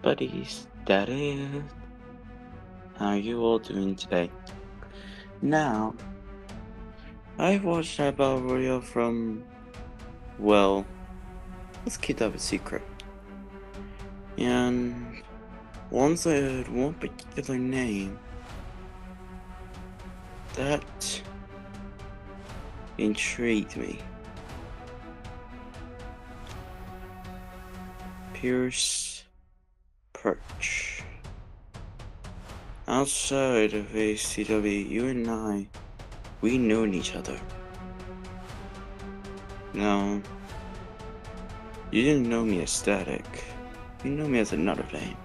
buddies, that is. How are you all doing today? Now, I watched that battle royale from, well, let's keep that a secret. And once I heard one particular name, that intrigued me. Perch. Outside of ACW, you and I, we known each other. No, you didn't know me as Static. You knew me as another name.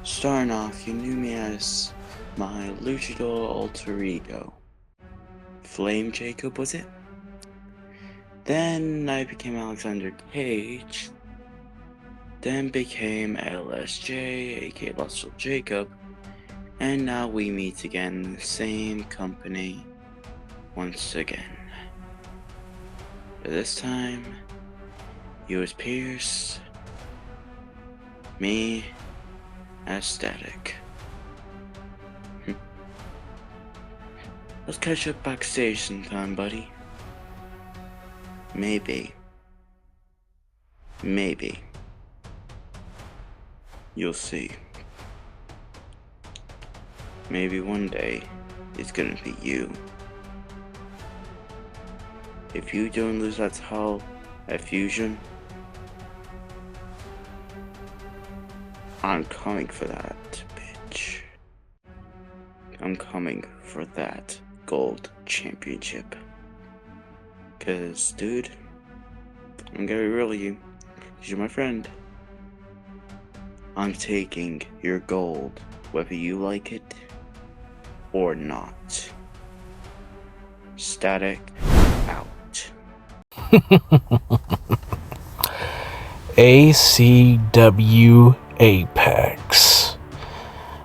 Starting off, you knew me as my luchador alter ego. Flame Jacob, was it? Then I became Alexander Cage. Then became LSJ, aka Lustful Jacob. And now we meet again in the same company once again. But this time, you as Pierce, me as Static. Let's catch up backstage sometime, buddy. Maybe. You'll see. Maybe one day, it's gonna be you. If you don't lose that title at Fusion, I'm coming for that, bitch. I'm coming for that gold championship. Cause, dude, I'm gonna be real with you. Cause you're my friend. I'm taking your gold, whether you like it or not. Static out. ACW Apex,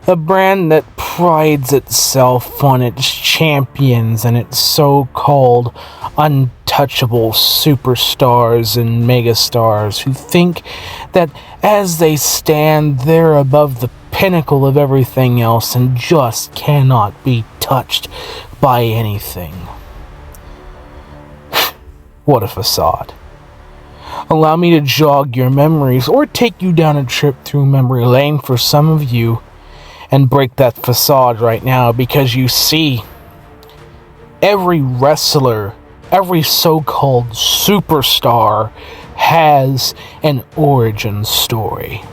a brand that prides itself on its champions and its so-called untouchable superstars and megastars who think that as they stand, they're above the pinnacle of everything else and just cannot be touched by anything. What a facade. Allow me to jog your memories or take you down a trip through memory lane for some of you and break that facade right now, because you see, every wrestler, every so-called superstar has an origin story.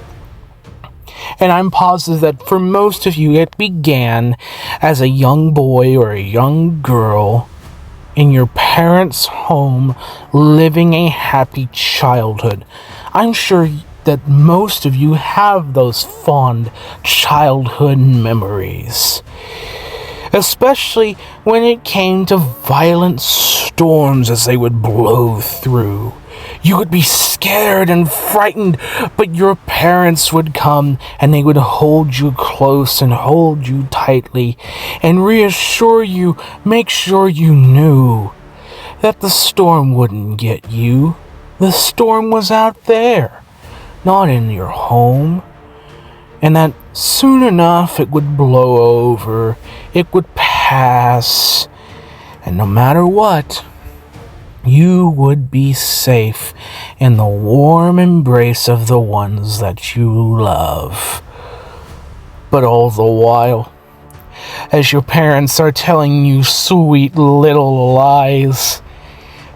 And I'm positive that for most of you, it began as a young boy or a young girl in your parents' home, living a happy childhood. I'm sure that most of you have those fond childhood memories, especially when it came to violent storms as they would blow through. You would be scared and frightened, but your parents would come and they would hold you close and hold you tightly and reassure you, make sure you knew that the storm wouldn't get you. The storm was out there, not in your home, and that soon enough it would blow over, it would pass, and no matter what, you would be safe in the warm embrace of the ones that you love. But all the while, as your parents are telling you sweet little lies,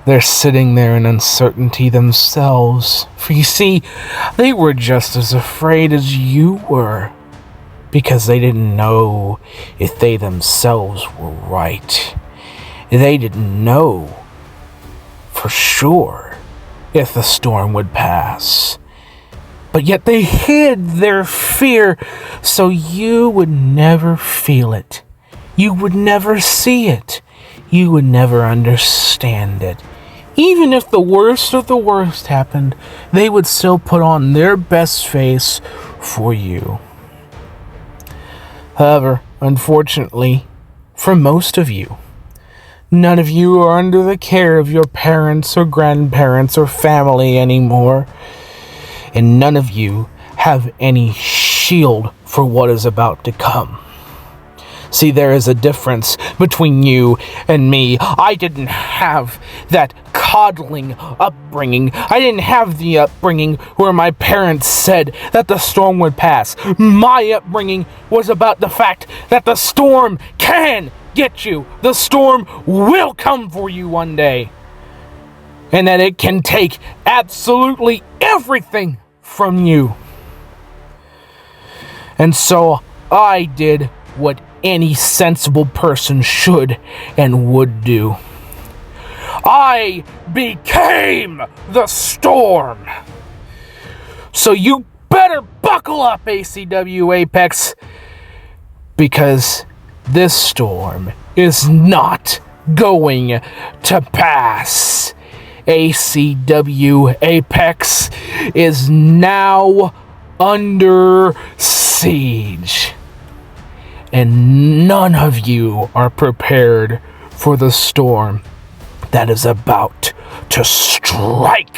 they're sitting there in uncertainty themselves. For you see, they were just as afraid as you were, because they didn't know if they themselves were right. They didn't know for sure if the storm would pass. But yet they hid their fear so you would never feel it. You would never see it. You would never understand it. Even if the worst of the worst happened, they would still put on their best face for you. However, unfortunately, for most of you, none of you are under the care of your parents or grandparents or family anymore, and none of you have any shield for what is about to come. See, there is a difference between you and me. I didn't have that coddling upbringing. I didn't have the upbringing where my parents said that the storm would pass. My upbringing was about the fact that the storm can get you. The storm will come for you one day. And that it can take absolutely everything from you. And so I did what any sensible person should and would do. I became the storm. So you better buckle up, ACW Apex, because this storm is not going to pass. ACW Apex is now under siege. And none of you are prepared for the storm that is about to strike.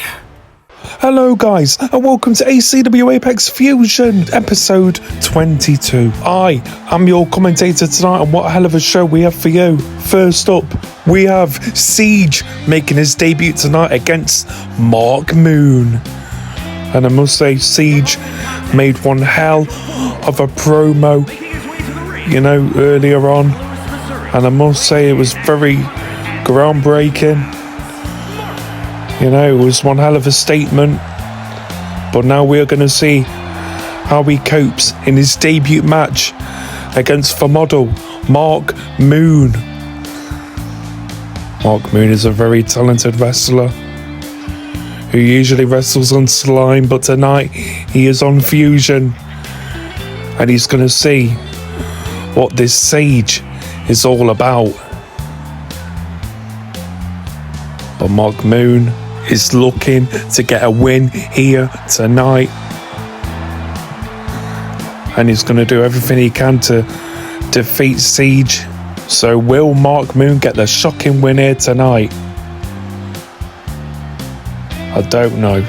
Hello guys, and welcome to ACW Apex Fusion, episode 22. I am your commentator tonight, and what a hell of a show we have for you. First up, we have Siege making his debut tonight against Mark Moon. And I must say, Siege made one hell of a promo, you know, earlier on, and I must say it was very groundbreaking. You know, it was one hell of a statement. But now we're going to see how he copes in his debut match against the model Mark Moon. Mark Moon is a very talented wrestler who usually wrestles on Slime, but tonight he is on Fusion, and he's going to see what this Siege is all about. But Mark Moon is looking to get a win here tonight, and he's going to do everything he can to defeat Siege. So will Mark Moon get the shocking win here tonight? I don't know,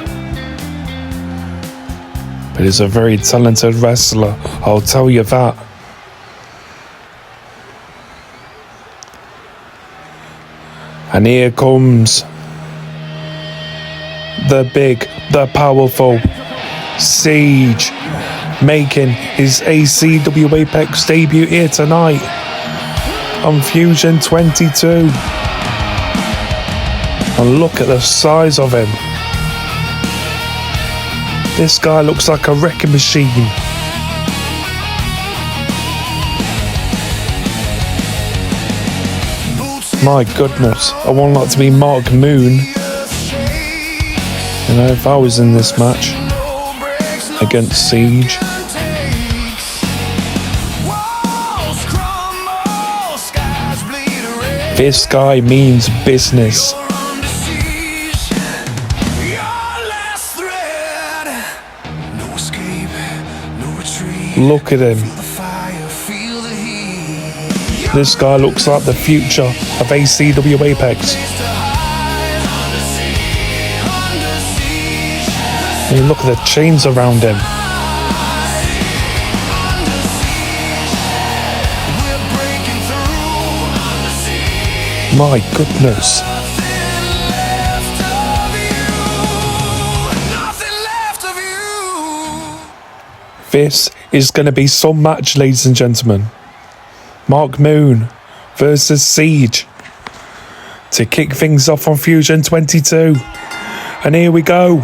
but he's a very talented wrestler, I'll tell you that. And here comes the big, the powerful Siege, making his ACW Apex debut here tonight on Fusion 22. And look at the size of him. This guy looks like a wrecking machine. My goodness, I want that to be Mark Moon. You know, if I was in this match against Siege. This guy means business. Look at him. This guy looks like the future of ACW Apex. I mean, look at the chains around him. My goodness. This is going to be some match, ladies and gentlemen. Mark Moon versus Siege to kick things off on Fusion 22. And here we go.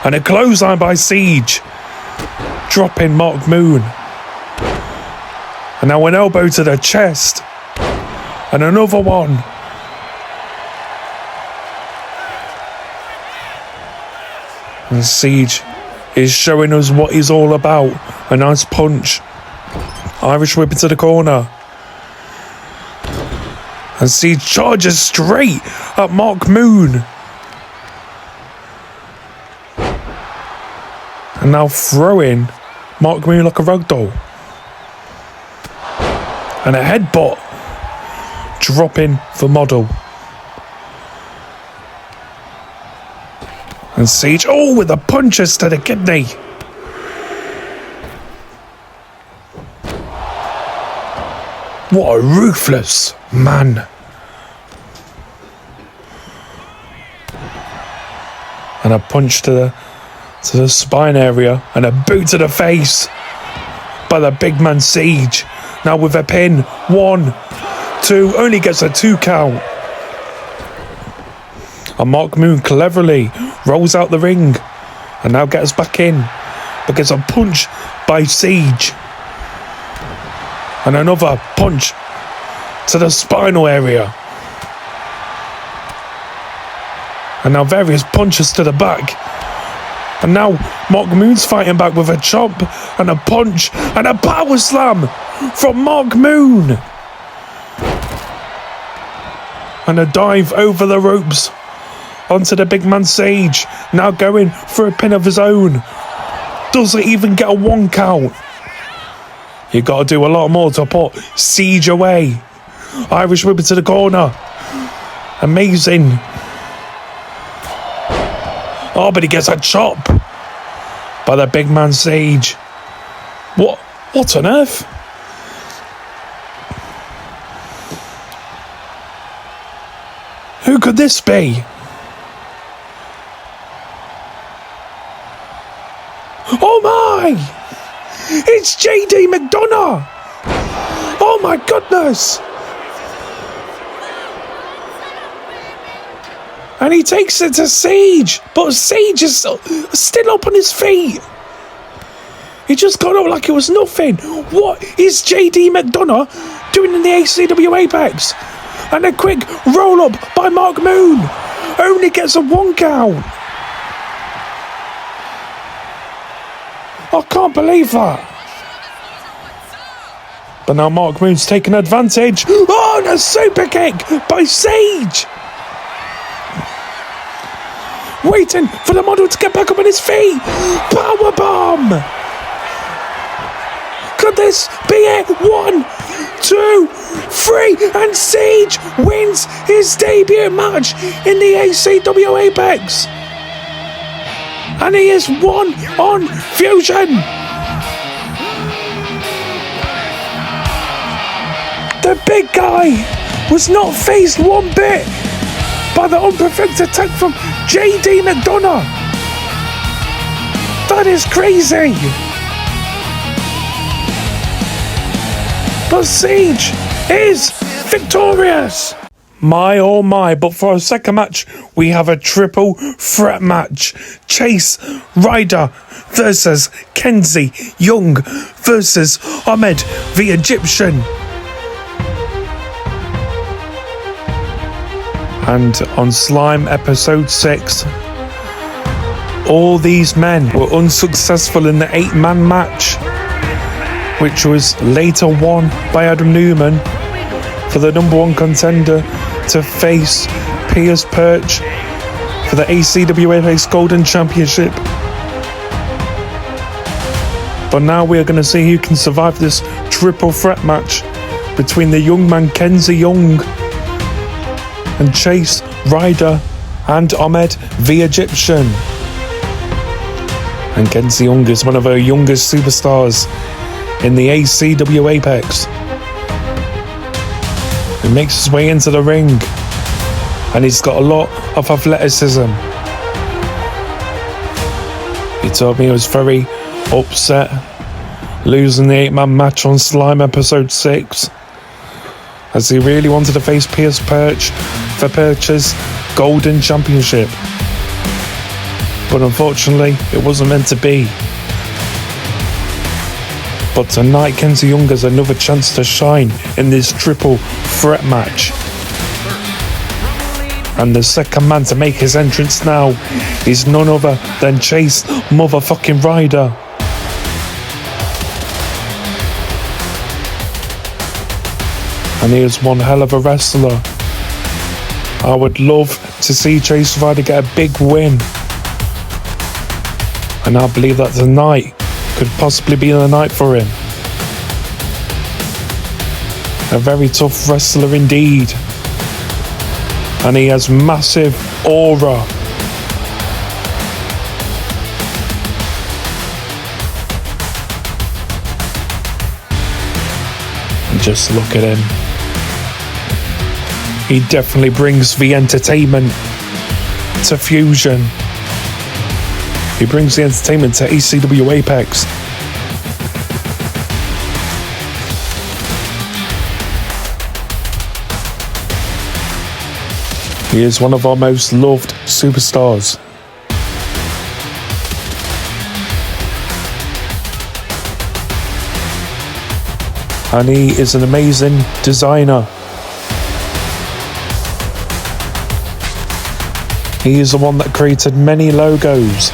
And a clothesline by Siege, dropping Mark Moon. And now an elbow to the chest. And another one. And Siege is showing us what he's all about. A nice punch. Irish whip into the corner. And Siege charges straight at Mark Moon. And now throwing Mark Moon like a ragdoll. And a headbutt. Dropping the model. And Siege, oh, with the punches to the kidney. What a ruthless man. And a punch to the spine area, and a boot to the face by the big man Siege. Now with a pin. 1, 2, only gets a 2 count. And Mark Moon cleverly rolls out the ring and now gets back in, but gets a punch by Siege. And another punch to the spinal area. And now various punches to the back. And now Mark Moon's fighting back with a chop and a punch and a power slam from Mark Moon. And a dive over the ropes onto the big man Sage. Now going for a pin of his own. Doesn't even get a 1 count. You got to do a lot more to put Siege away. Irish whip to the corner. Amazing. Oh, but he gets a chop by the big man Sage. What on earth? Who could this be? Oh my! It's JD McDonough! Oh my goodness! And he takes it to Sage, but Sage is still up on his feet. He just got up like it was nothing. What is JD McDonough doing in the ACW Apex? And a quick roll up by Mark Moon. Only gets a 1 count. I can't believe that. But now Mark Moon's taking advantage. Oh, and a super kick by Sage. Waiting for the model to get back up on his feet. Power bomb. Could this be it? 1, 2, 3, and Siege wins his debut match in the ACW Apex. And he is 1 on Fusion. The big guy was not phased one bit by the unprovoked attack from JD McDonough. That is crazy. But Siege is victorious. My oh my, but for our second match, we have a triple threat match. Chase, Ryder versus Kenzie, Young versus Ahmed, the Egyptian. And on Slime episode 6, all these men were unsuccessful in the 8-man match, which was later won by Adam Newman for the #1 contender to face Perch for the ACW Apex Golden Championship. But now we are going to see who can survive this triple threat match between the young man Kenzie Young and Chase, Ryder and Ahmed the Egyptian. And Kenzie Young is one of our youngest superstars in the ACW Apex. He makes his way into the ring and he's got a lot of athleticism. He told me he was very upset losing the 8-man match on Slime episode 6, as he really wanted to face Perch for Perch's Golden Championship. But unfortunately, it wasn't meant to be. But tonight, Kenzie Young has another chance to shine in this triple threat match. And the second man to make his entrance now is none other than Chase motherfucking Ryder. And he is one hell of a wrestler. I would love to see Chase Ryder get a big win. And I believe that tonight could possibly be the night for him. A very tough wrestler indeed. And he has massive aura. Just look at him. He definitely brings the entertainment to Fusion. He brings the entertainment to ACW Apex. He is one of our most loved superstars. And he is an amazing designer. He is the one that created many logos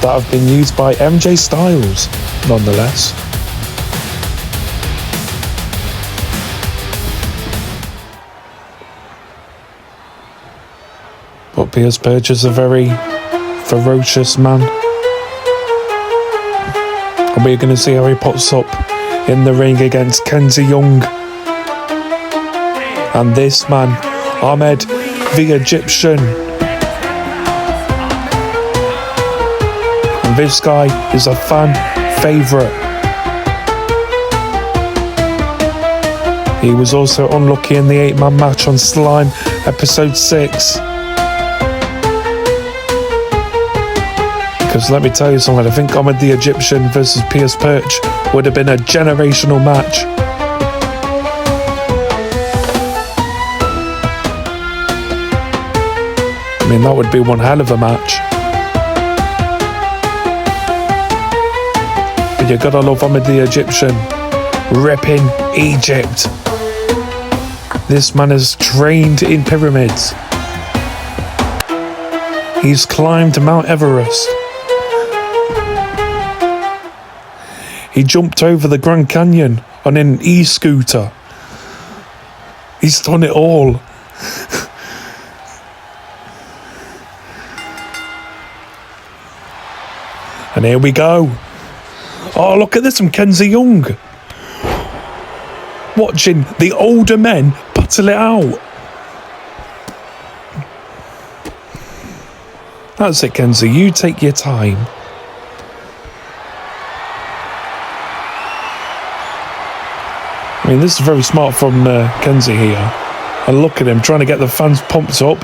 that have been used by MJ Stylez, nonetheless. But Perch is a very ferocious man. And we're going to see how he pops up in the ring against Kenzie Young. And this man, Ahmed the Egyptian. And this guy is a fan favourite. He was also unlucky in the 8-man match on Slime episode 6. Because let me tell you something, I think Ahmed the Egyptian versus Perch would have been a generational match. I mean, that would be one hell of a match. But you gotta love Ahmed the Egyptian, repping Egypt. This man is trained in pyramids. He's climbed Mount Everest. He jumped over the Grand Canyon on an e-scooter. He's done it all. And here we go. Oh, look at this from Kenzie Young. Watching the older men battle it out. That's it, Kenzie. You take your time. I mean, this is very smart from Kenzie here. And look at him trying to get the fans pumped up.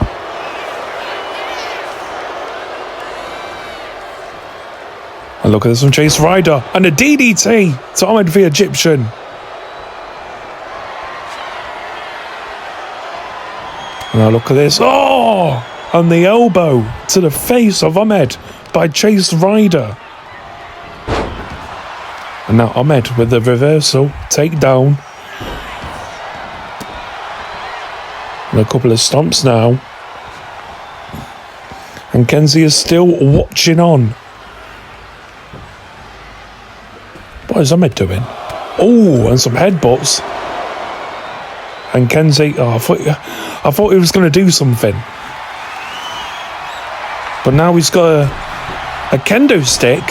And look at this from Chase Ryder. And a DDT to Ahmed the Egyptian. And now look at this. Oh! And the elbow to the face of Ahmed by Chase Ryder. And now Ahmed with the reversal takedown. And a couple of stomps now. And Kenzie is still watching on. What is Ahmed doing? Oh, and some headbutts. And Kenzie, I thought he was going to do something. But now he's got a kendo stick.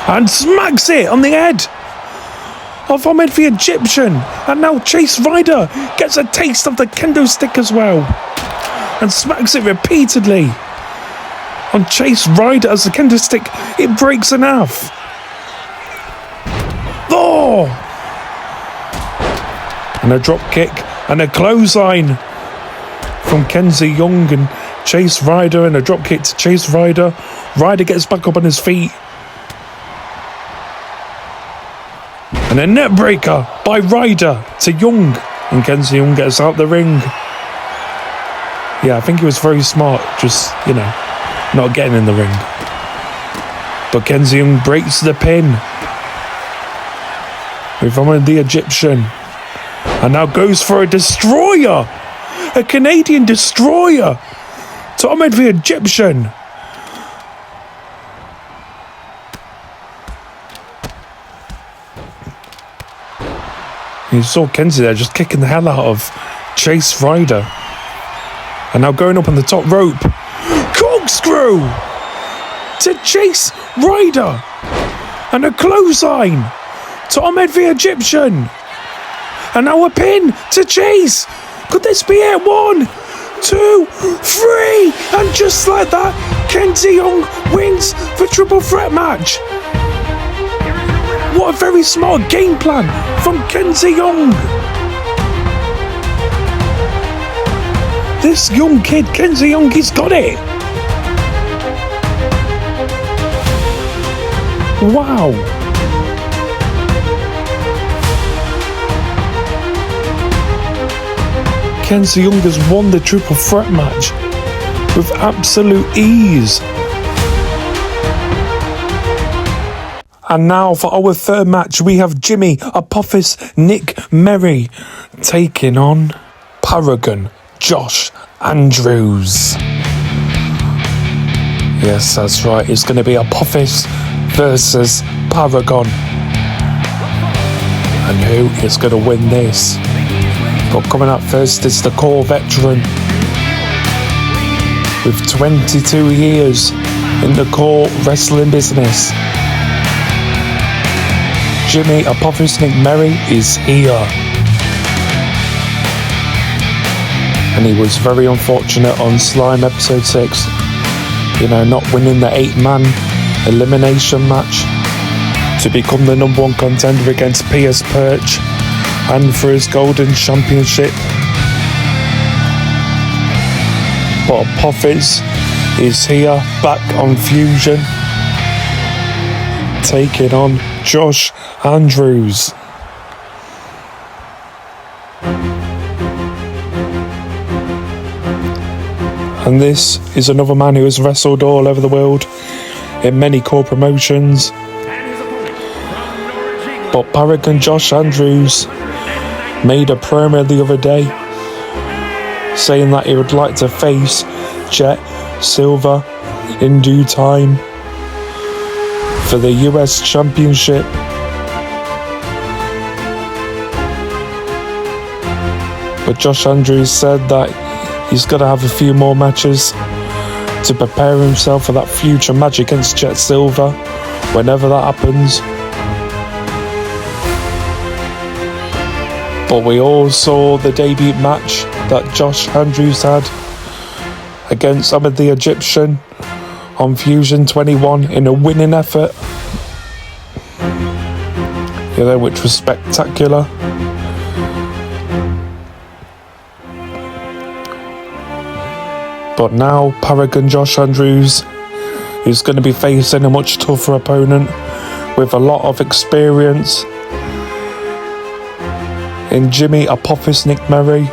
And smacks it on the head of Ahmed the Egyptian. And now Chase Ryder gets a taste of the kendo stick as well. And smacks it repeatedly on Chase Ryder as the kendo stick, it breaks in half. Oh! And a drop kick and a clothesline from Kenzie Young and Chase Ryder, and a drop kick to Chase Ryder. Ryder gets back up on his feet. And a net breaker by Ryder to Young. And Kenzie Young gets out the ring. Yeah, I think he was very smart, just, not getting in the ring. But Kenzie Young breaks the pin with Ahmed the Egyptian. And now goes for a destroyer. A Canadian destroyer to Ahmed the Egyptian. You saw Kenzie there just kicking the hell out of Chase Ryder. And now going up on the top rope. Corkscrew to Chase Ryder. And a clothesline to Ahmed the Egyptian. And now a pin to Chase. Could this be it? 1, 2, 3. And just like that, Kenzie Young wins the triple threat match. What What a very smart game plan from Kenzie Young. This young kid, Kenzie Young, he's got it. Wow. Kenzie Young has won the triple threat match with absolute ease. And now for our third match, we have Jimmy Apophis, Nick Merry taking on Paragon Josh Andrews. Yes, that's right. It's going to be Apophis versus Paragon. And who is going to win this? But coming up first is the CAW veteran with 22 years in the CAW wrestling business. Jimmy Apophis Nick Merry is here. And he was very unfortunate on Slime episode 6. You know, not winning the 8-man elimination match to become the #1 contender against P.S. Perch and for his golden championship. But Apophis is here, back on Fusion, taking on Josh Andrews. And this is another man who has wrestled all over the world in many CAW promotions. But Paragon Josh Andrews made a promo the other day saying that he would like to face Jet Silver in due time for the US Championship. But Josh Andrews said that he's got to have a few more matches to prepare himself for that future match against Jet Silver, whenever that happens. But we all saw the debut match that Josh Andrews had against Ahmed the Egyptian on Fusion 21 in a winning effort, you know, which was spectacular. But now Paragon Josh Andrews is going to be facing a much tougher opponent with a lot of experience in Jimmy Apophis Nick Merry.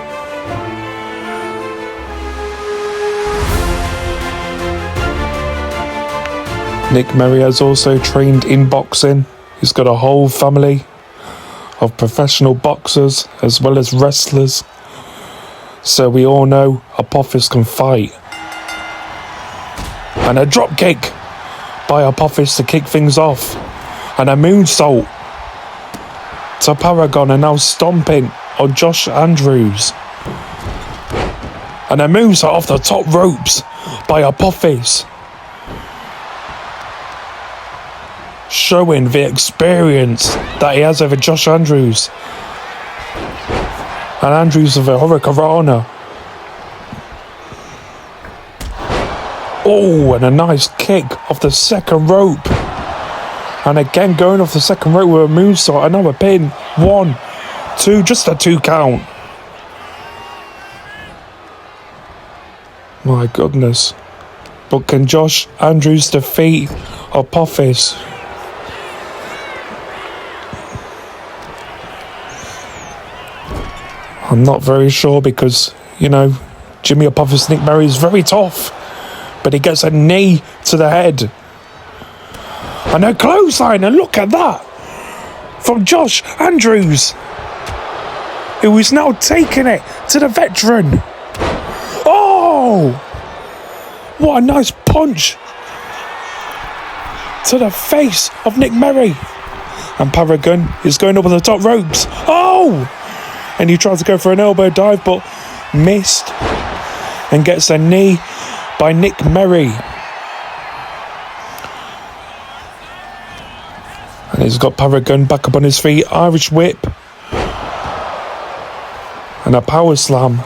Nick Merry has also trained in boxing. He's got a whole family of professional boxers as well as wrestlers. So we all know Apophis can fight. And a drop kick by Apophis to kick things off. And a moonsault to Paragon, and now stomping on Josh Andrews. And a moonsault off the top ropes by Apophis, showing the experience that he has over Josh Andrews. And Andrews with a Hurricanrana. Oh, and a nice kick off the second rope. And again going off the second rope with a moonsault. Another pin. 1, 2, just a 2 count. My goodness. But can Josh Andrews defeat Apophis? I'm not very sure because, you know, Jimmy Apophis Nick Merry is very tough. But he gets a knee to the head. And a clothesline, and look at that. From Josh Andrews, who is now taking it to the veteran. Oh! What a nice punch to the face of Nick Merry. And Paragon is going over the top ropes. Oh! And he tries to go for an elbow dive, but missed. And gets a knee by Nick Merry. And he's got Paragon back up on his feet. Irish whip. And a power slam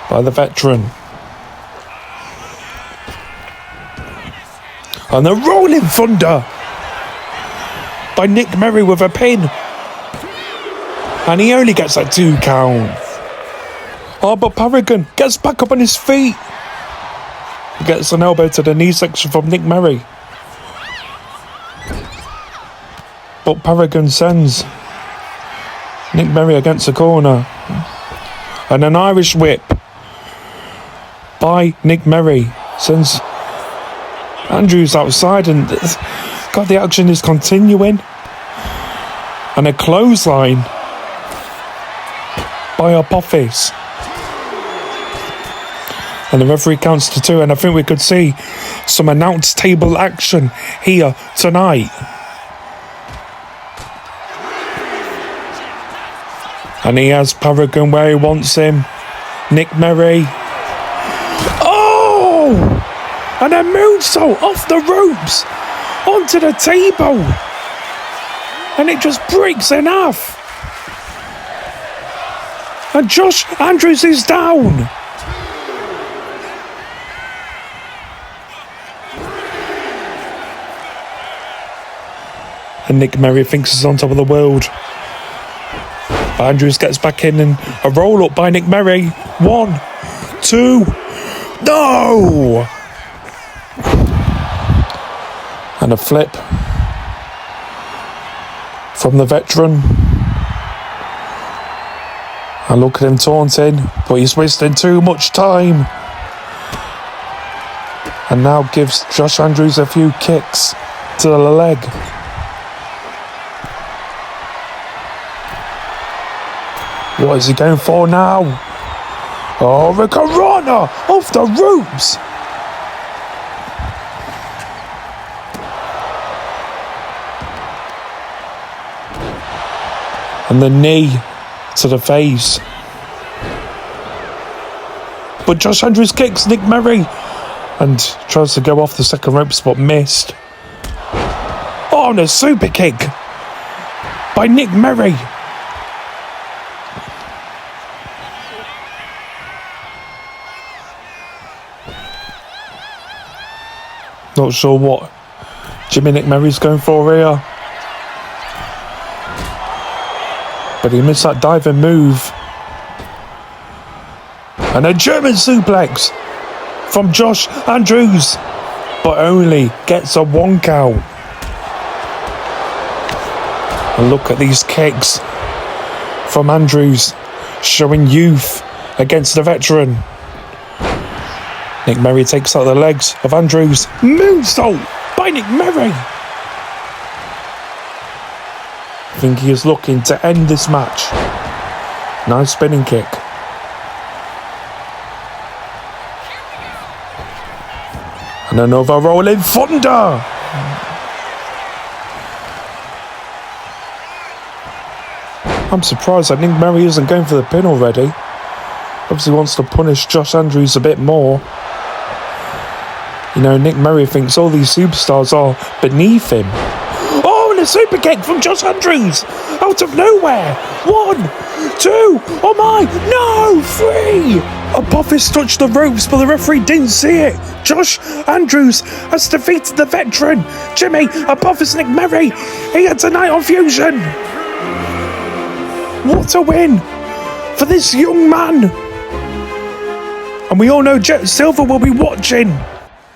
by the veteran. And the rolling thunder by Nick Merry with a pin. And he only gets a 2 count. Oh, but Paragon gets back up on his feet. He gets an elbow to the knee section from Nick Merry. But Paragon sends Nick Merry against the corner. And an Irish whip by Nick Merry sends Andrews outside, and God, the action is continuing. And a clothesline by Apophis. And the referee counts to 2, and I think we could see some announce table action here tonight. And he has Paragon where he wants him. Nick Merry. Oh! And a moonsault off the ropes onto the table. And it just breaks in half. And Josh Andrews is down. And Nick Merry thinks he's on top of the world. Andrews gets back in, and a roll up by Nick Merry. 1, 2, no! And a flip from the veteran. And look at him taunting, but he's wasting too much time. And now gives Josh Andrews a few kicks to the leg. What is he going for now? Oh, the Corona off the ropes. And the knee to the face. But Josh Andrews kicks Nick Merry and tries to go off the second ropes, but missed. Oh, and a super kick by Nick Merry. Not sure what Jimmy Nick Merry's going for here. But he missed that diving move. And a German suplex from Josh Andrews. But only gets a 1 count. And look at these kicks from Andrews, showing youth against the veteran. Nick Merry takes out the legs of Andrews. Moonsault by Nick Merry. I think he is looking to end this match. Nice spinning kick. And another rolling thunder. I'm surprised that Nick Merry isn't going for the pin already. Obviously wants to punish Josh Andrews a bit more. You know, Nick Merry thinks all these superstars are beneath him. Oh, and a super kick from Josh Andrews out of nowhere. 1, 2, oh my, no, 3. Apophis touched the ropes, but the referee didn't see it. Josh Andrews has defeated the veteran. Jimmy Apophis Nick Merry here tonight on Fusion. What a win for this young man. And we all know Jet Silver will be watching.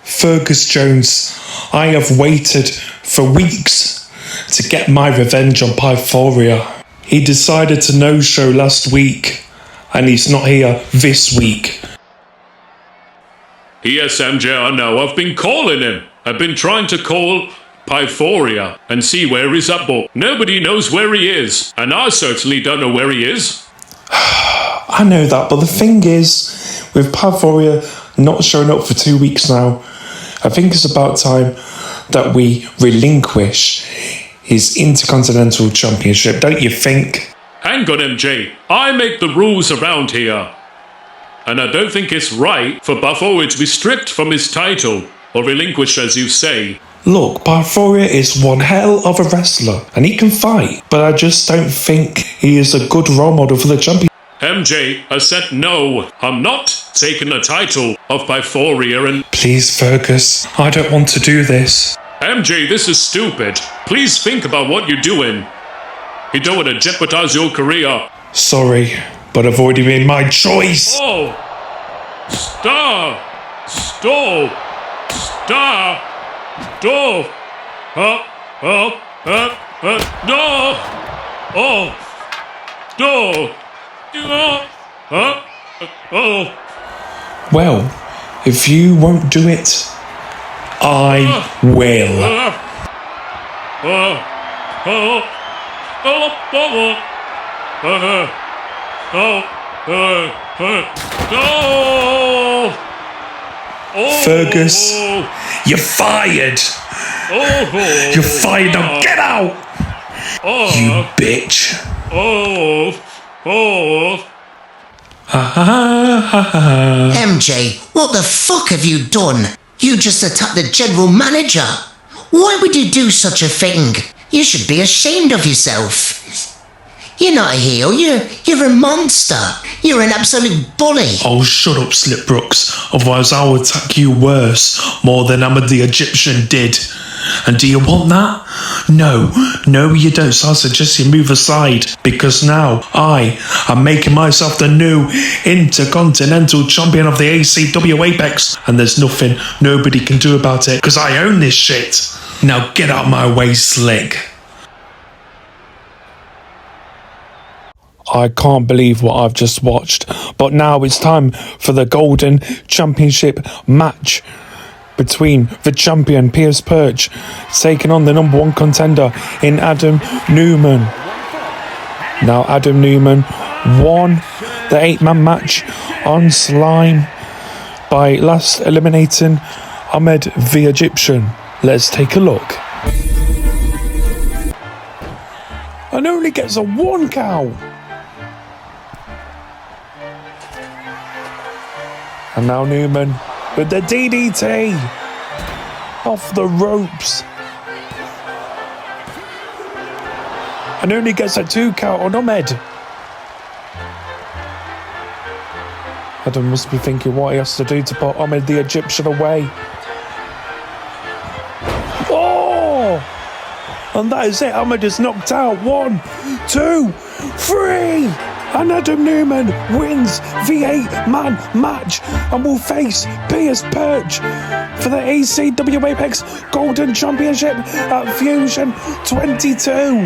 Fergus Jones, I have waited for weeks to get my revenge on Pythoria. He decided to no-show last week, and he's not here this week. Yes, MJ, I know. I've been calling him. I've been trying to call Pythoria and see where he's at, but nobody knows where he is. And I certainly don't know where he is. I know that, but the thing is, with Pythoria not showing up for 2 weeks now, I think it's about time that we relinquish his Intercontinental Championship, don't you think? Hang on, MJ. I make the rules around here. And I don't think it's right for Pythoria to be stripped from his title, or relinquished, as you say. Look, Pythoria is one hell of a wrestler, and he can fight, but I just don't think he is a good role model for the champion. MJ, I said no. I'm not taking the title of Pythoria and... Please, Fergus, I don't want to do this. MJ, this is stupid. Please think about what you're doing. You don't want to jeopardize your career. Sorry, but I've already made my choice. Oh! Stop! Stop! Stop! Stop! No! Oh! No! Oh! Well, if you won't do it, I will. Fergus, you're fired. You're fired now. Get out. You bitch. MJ, what the fuck have you done? You just attacked the general manager. Why would you do such a thing? You should be ashamed of yourself. You're not a heel, you're a monster. You're an absolute bully. Oh, shut up, Slipbrooks. Otherwise I'll attack you worse, more than Ahmed the Egyptian did. And do you want that? No, you don't, so I suggest you move aside, because now I am making myself the new Intercontinental Champion of the ACW Apex, and there's nothing nobody can do about it, because I own this shit. Now get out my way, Slick. I can't believe what I've just watched, but now it's time for the Golden Championship match between the champion Perch taking on the #1 contender in Adam Newman. Now Adam Newman won the 8-man match on Slime by last eliminating Ahmed the Egyptian. Let's take a look. And only gets a 1 cow. And now Newman with the DDT off the ropes. And only gets a 2 count on Ahmed. Adam must be thinking what he has to do to put Ahmed the Egyptian away. Oh! And that is it. Ahmed is knocked out. 1, 2, 3. And Adam Newman wins the 8-man match and will face Perch for the ACW Apex Golden Championship at Fusion 22.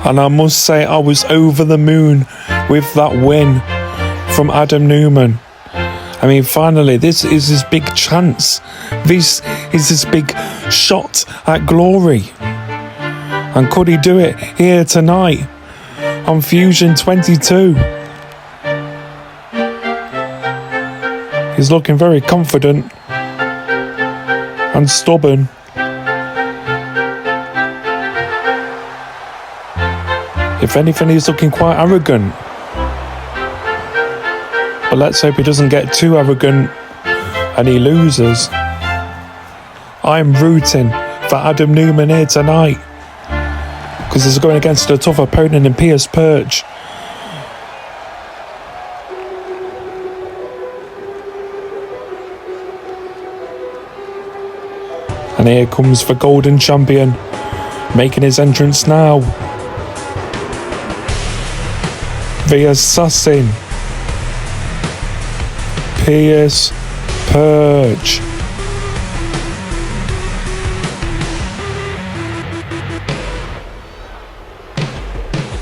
And I must say I was over the moon with that win from Adam Newman. I mean, finally, this is his big chance. This is his big shot at glory. And could he do it here tonight on Fusion 22? He's looking very confident and stubborn. If anything, he's looking quite arrogant. But let's hope he doesn't get too arrogant and he loses. I'm rooting for Adam Newman here tonight, because he's going against a tough opponent in Perch. And here comes the Golden Champion, making his entrance now. The Assassin, Perch.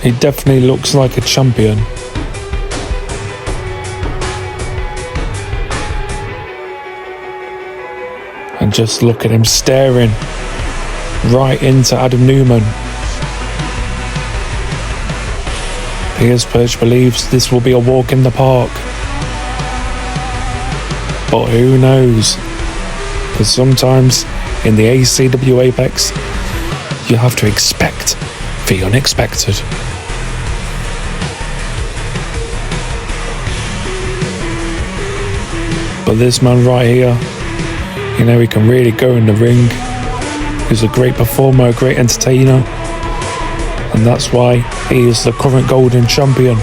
He definitely looks like a champion. And just look at him staring right into Adam Newman. Perch believes this will be a walk in the park. But who knows? Because sometimes in the ACW Apex, you have to expect the unexpected. But this man right here, you know, he can really go in the ring. He's a great performer, a great entertainer. And that's why he is the current Golden Champion.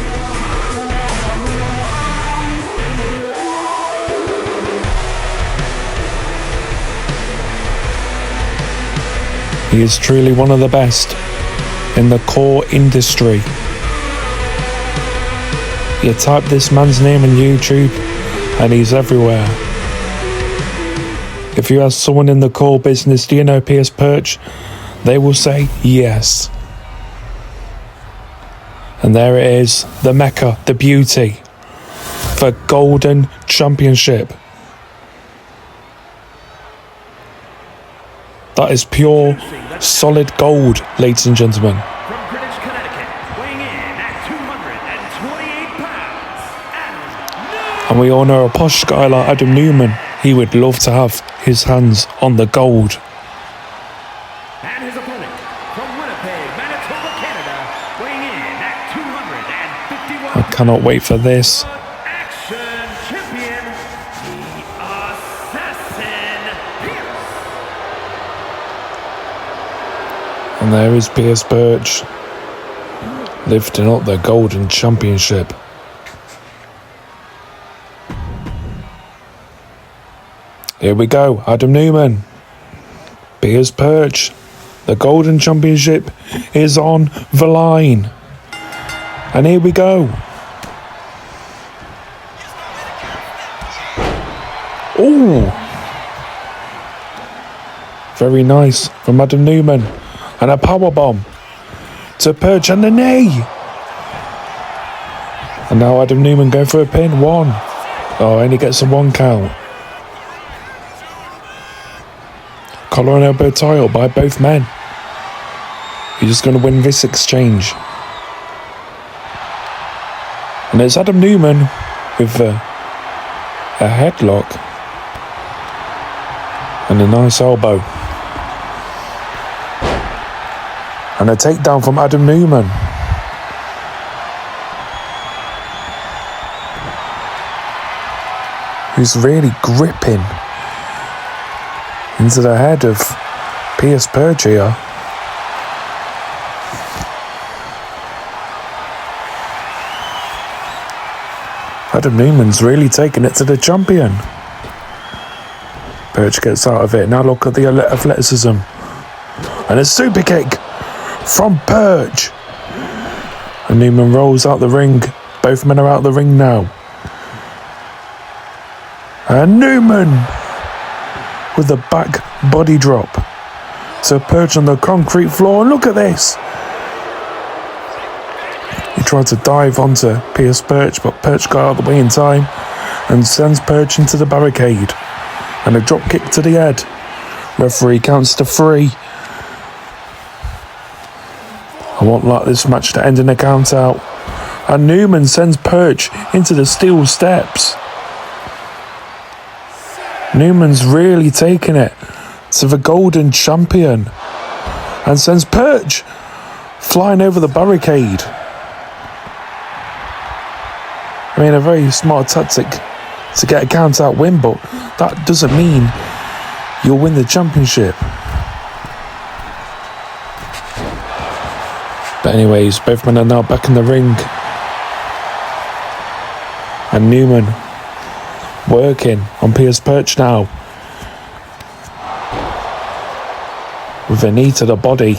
He is truly one of the best in the core industry. You type this man's name on YouTube and he's everywhere. If you ask someone in the core business, do you know Piers Perch? They will say yes. And there it is, the Mecca, the beauty, the Golden Championship. That is pure, solid gold, ladies and gentlemen. From Greenwich, Connecticut, weighing in at 228 pounds, And we all know a posh guy like Adam Newman, he would love to have his hands on the gold. and his opponent from Winnipeg, Manitoba, Canada, weighing in at 251 I cannot wait for this. Action Champion, the Assassin Pierce. And there is Piers Perch, lifting up the Golden Championship. Here we go, Adam Newman, Piers Perch, the Golden Championship is on the line. And here we go. Ooh, very nice from Adam Newman. And a powerbomb to Perch and the knee. And now Adam Newman going for a pin. One. Oh, only gets a 1 count. Collar and elbow tie up by both men. He's just going to win this exchange. And it's Adam Newman with a headlock and a nice elbow. And a takedown from Adam Newman. Who's really gripping into the head of Piers Perch here. Adam Newman's really taking it to the champion. Perch gets out of it. Now look at the athleticism. And a super kick from Perch. And Newman rolls out the ring. Both men are out the ring now. And Newman with the back body drop to Perch on the concrete floor. And look at this. He tried to dive onto Piers Perch, but Perch got out of the way in time and sends Perch into the barricade. And a drop kick to the head. Referee counts to 3. I won't like this match to end in a count out. And Newman sends Perch into the steel steps. Newman's really taking it to the Golden Champion and sends Perch flying over the barricade. I mean, a very smart tactic to get a count out win, but that doesn't mean you'll win the championship. But anyways, both men are now back in the ring. And Newman working on Piers Perch now. With a knee to the body.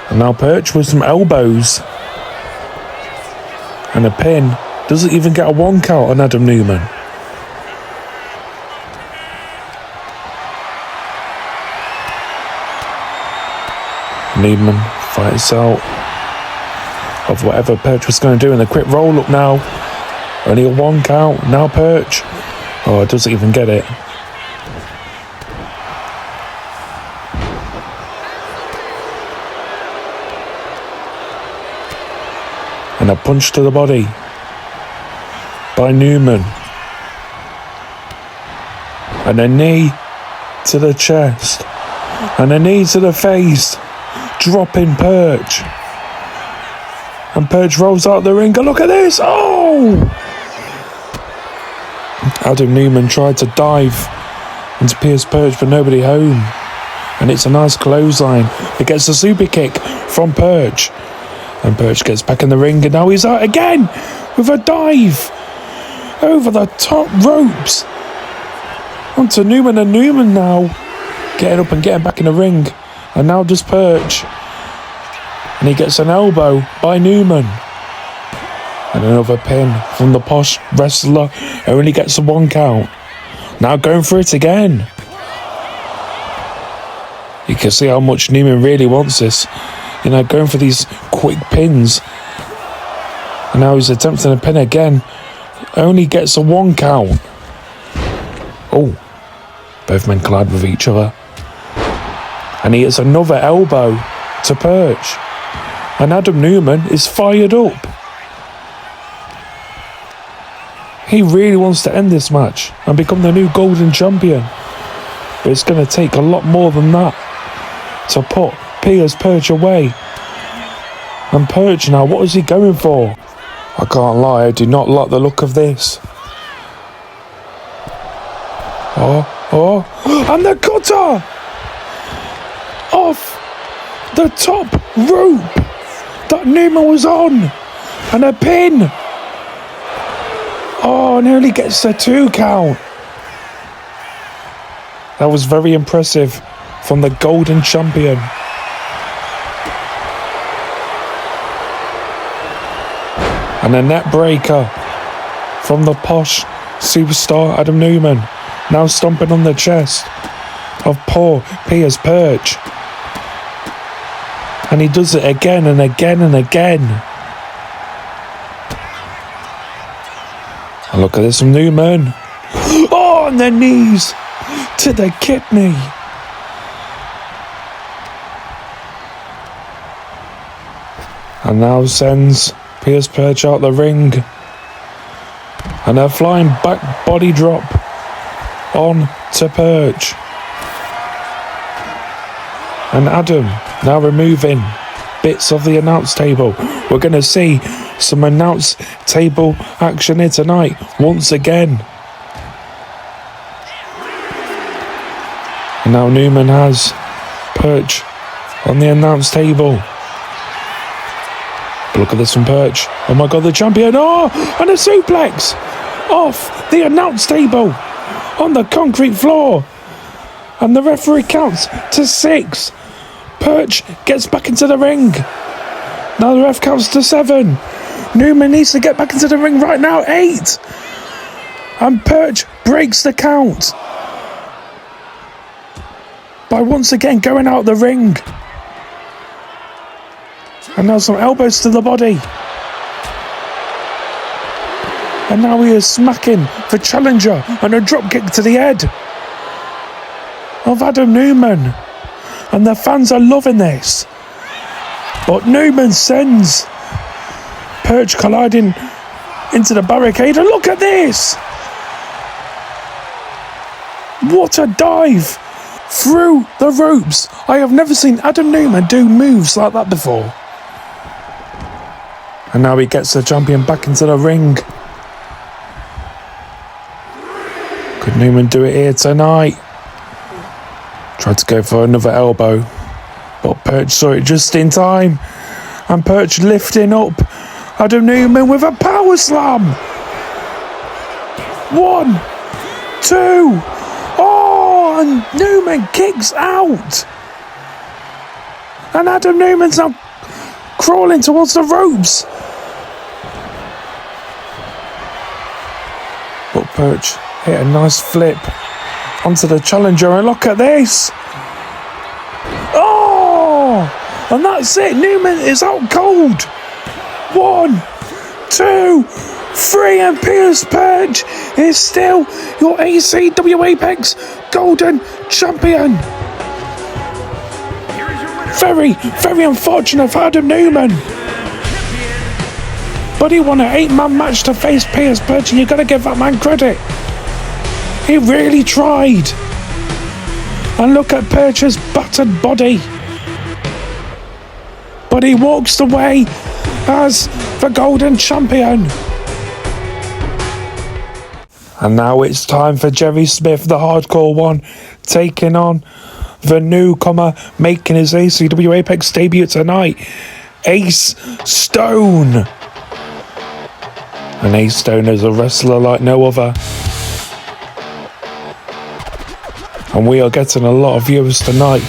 And now Perch with some elbows. And a pin. Doesn't even get a 1 count on Adam Newman. Newman fights out of whatever Perch was going to do in the quick roll up now. Only a 1 count. Now Perch. Oh, it doesn't even get it. And a punch to the body by Newman. And a knee to the chest. And a knee to the face. Dropping Perch. And Perch rolls out the ring. And look at this. Oh! Adam Newman tried to dive into Piers Perch, but nobody home. And it's a nice clothesline. It gets a super kick from Perch. And Perch gets back in the ring, and now he's out again with a dive over the top ropes onto Newman, and Newman now getting up and getting back in the ring. And now does Perch. And he gets an elbow by Newman. And another pin from the posh wrestler. Only gets a 1 count. Now going for it again. You can see how much Newman really wants this. You know, going for these quick pins. And now he's attempting a pin again. Only gets a 1 count. Oh. Both men collide with each other. And he hits another elbow to Perch. And Adam Newman is fired up. He really wants to end this match and become the new Golden Champion. But it's going to take a lot more than that to put Perch away. And Perch now, what is he going for? I can't lie, I do not like the look of this. Oh, and the cutter! Off the top rope that Newman was on. And a pin. Oh, nearly gets a 2 count. That was very impressive from the Golden Champion. And a net breaker from the posh superstar Adam Newman. Now stomping on the chest of poor Perch. And he does it again and again and again. And look at this from Newman. Oh, on the knees to the kidney. And now sends Perch out the ring. And a flying back body drop on to Perch. And Adam now removing bits of the announce table. We're going to see some announce table action here tonight once again. And now Newman has Perch on the announce table. Look at this from Perch. Oh my God, the champion. Oh, and a suplex off the announce table on the concrete floor. And the referee counts to 6. Perch gets back into the ring. Now the ref counts to 7. Newman needs to get back into the ring right now. 8. And Perch breaks the count by once again going out the ring. And now some elbows to the body. And now he is smacking the challenger and a drop kick to the head of Adam Newman. And the fans are loving this. But Newman sends Perch colliding into the barricade. And look at this! What a dive through the ropes. I have never seen Adam Newman do moves like that before. And now he gets the champion back into the ring. Could Newman do it here tonight? Tried to go for another elbow, but Perch saw it just in time. And Perch lifting up Adam Newman with a power slam. 1, 2. Oh, and Newman kicks out. And Adam Newman's now crawling towards the ropes. But Perch hit a nice flip onto the challenger, and look at this. Oh, and that's it. Newman is out cold. 1, 2, 3, and Perch is still your ACW Apex Golden Champion. Very, very unfortunate for Adam Newman. But he won an 8-man match to face Perch, and you've got to give that man credit. He really tried. And look at Perch's battered body. But he walks away as the Golden Champion. And now it's time for Jerry Smith, the hardcore one, taking on the newcomer making his ACW Apex debut tonight, Ace Stone. And Ace Stone is a wrestler like no other. And we are getting a lot of viewers tonight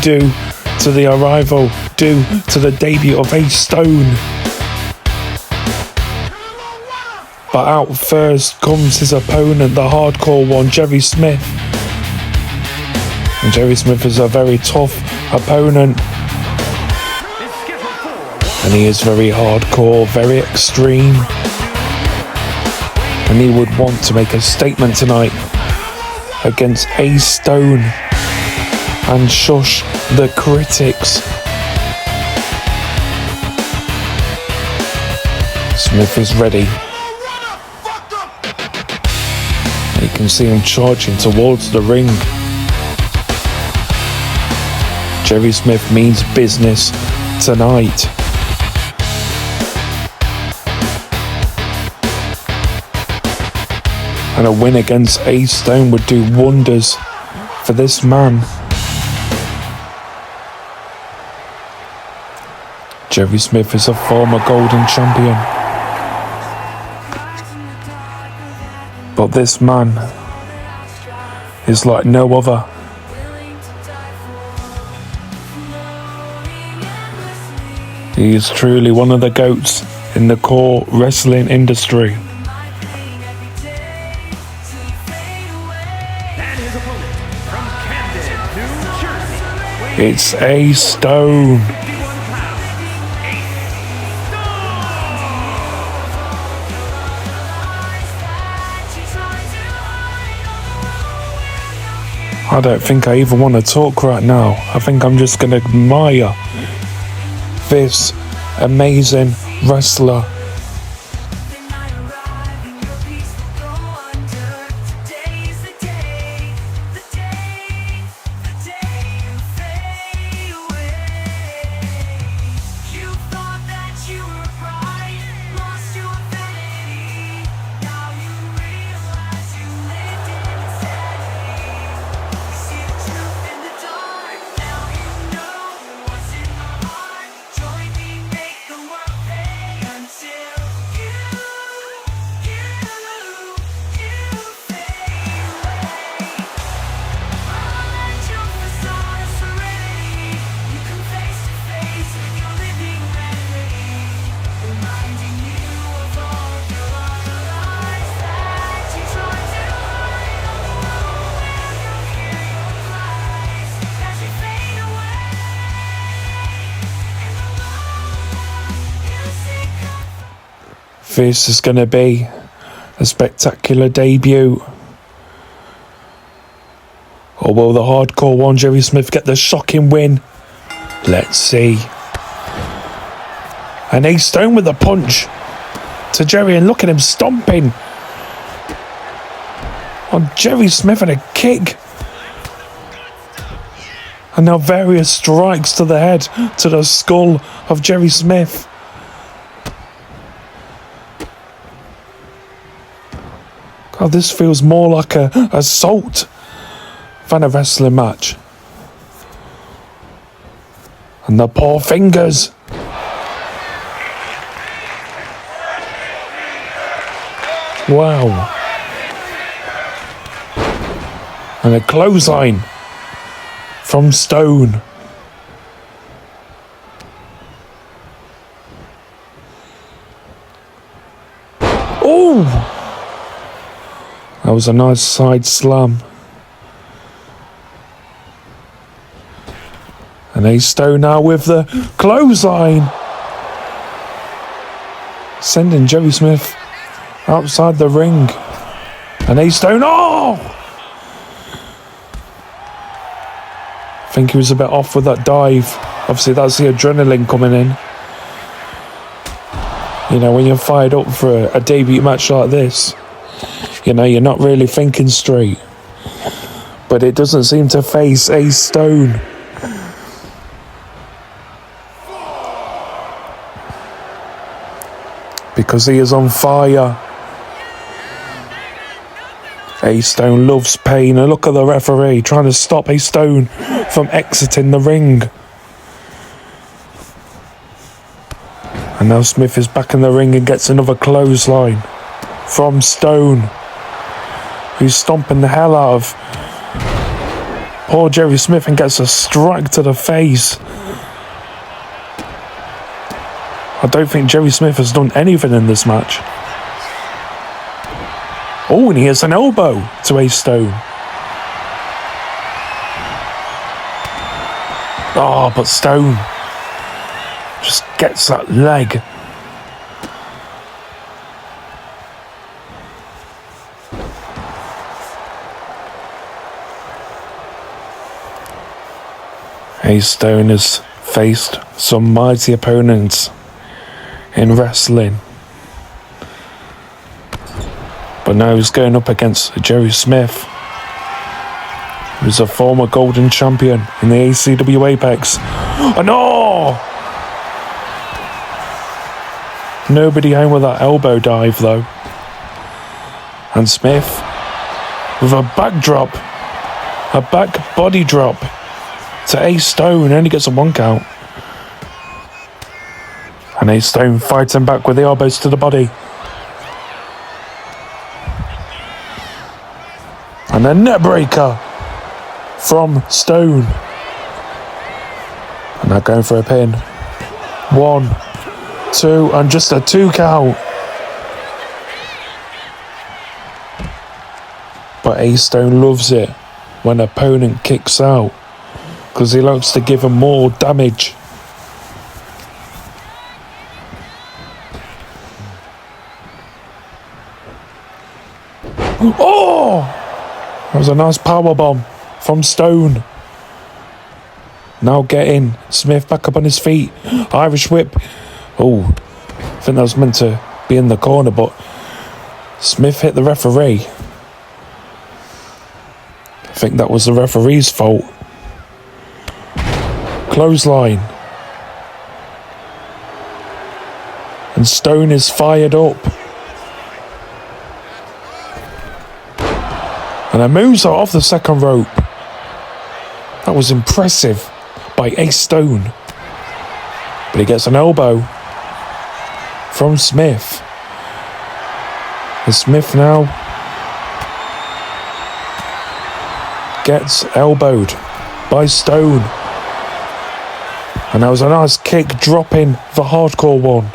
due to the arrival, due to the debut of Ace Stone. But out first comes his opponent, the hardcore one, Jerry Smith. And Jerry Smith is a very tough opponent. And he is very hardcore, very extreme. And he would want to make a statement tonight against Ace Stone and shush the critics. Smith is ready. You can see him charging towards the ring. Jerry Smith means business tonight. And a win against Ace Stone would do wonders for this man. Jerry Smith is a former Golden Champion. But this man is like no other. He is truly one of the GOATs in the core wrestling industry. It's Ace Stone. I don't think I even want to talk right now. I think I'm just going to admire this amazing wrestler. This is going to be a spectacular debut. Or will the hardcore one, Jerry Smith, get the shocking win? Let's see. And Ace Stone with a punch to Jerry, and look at him stomping on Jerry Smith, and a kick. And now various strikes to the head, to the skull of Jerry Smith. God, this feels more like a assault than a wrestling match. And the poor fingers. Wow. And a clothesline from Stone. Oh! That was a nice side slam. And Ace Stone now with the clothesline. Sending Jerry Smith outside the ring. And Ace Stone, oh! I think he was a bit off with that dive. Obviously that's the adrenaline coming in. You know, when you're fired up for a debut match like this, you know, you're not really thinking straight. But it doesn't seem to face Ace Stone. Because he is on fire. Ace Stone loves pain. And look at the referee trying to stop Ace Stone from exiting the ring. And now Smith is back in the ring and gets another clothesline from Stone, who's stomping the hell out of Poor Jerry Smith and gets a strike to the face. I don't think Jerry Smith has done anything in this match. Oh, and he hits an elbow to Ace Stone. Oh, but Stone just gets that leg. Ace Stone has faced some mighty opponents in wrestling, but now he's going up against Jerry Smith, who's a former golden champion in the ACW Apex. Oh no! Nobody home with that elbow dive though. And Smith with a backdrop, a back body drop to Ace Stone, only gets a 1 count. And Ace Stone fighting back with the elbows to the body. And a net breaker from Stone. And now going for a pin. 1, 2, and just a 2 count. But Ace Stone loves it when an opponent kicks out, because he likes to give him more damage. Oh! That was a nice power bomb from Stone. Now getting Smith back up on his feet. Irish whip. Oh, I think that was meant to be in the corner, but Smith hit the referee. I think that was the referee's fault. Clothesline. And Stone is fired up. And a moonsault off the second rope. That was impressive by Ace Stone. But he gets an elbow from Smith. And Smith now gets elbowed by Stone. And that was a nice kick, dropping the hardcore one.